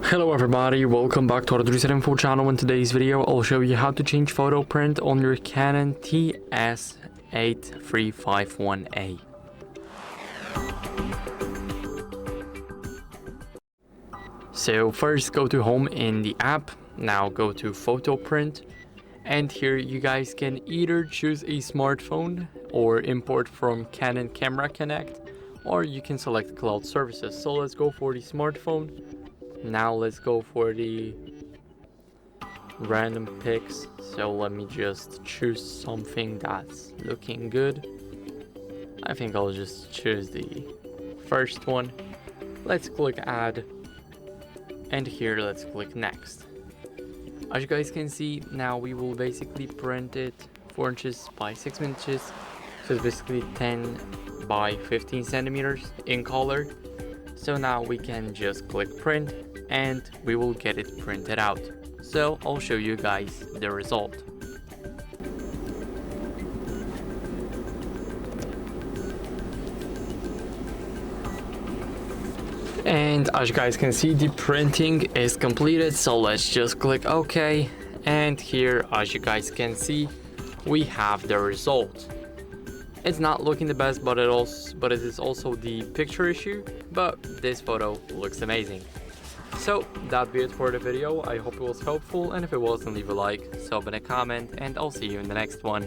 Hello everybody, welcome back to HardReset.Info channel. In today's video, I'll show you how to change photo print on your Canon TS8351a. So first go to home in the app, now go to photo print, and here you guys can either choose a smartphone or import from Canon Camera Connect, or you can select cloud services. So let's go for the smartphone. Now let's go for the random pics. So let me just choose something that's looking good. I think I'll just choose the first one. Let's click add, and here let's click next. As you guys can see, now we will basically print it 4 inches by 6 inches, so it's basically 10 by 15 centimeters in color. So now we can just click print and we will get it printed out. So I'll show you guys the result. And as you guys can see, the printing is completed, so let's just click OK. And here, as you guys can see, we have the result. It's not looking the best, but it is also the picture issue, but this photo looks amazing. So that'd be it for the video. I hope it was helpful, and if it was, then leave a like, sub and a comment, and I'll see you in the next one.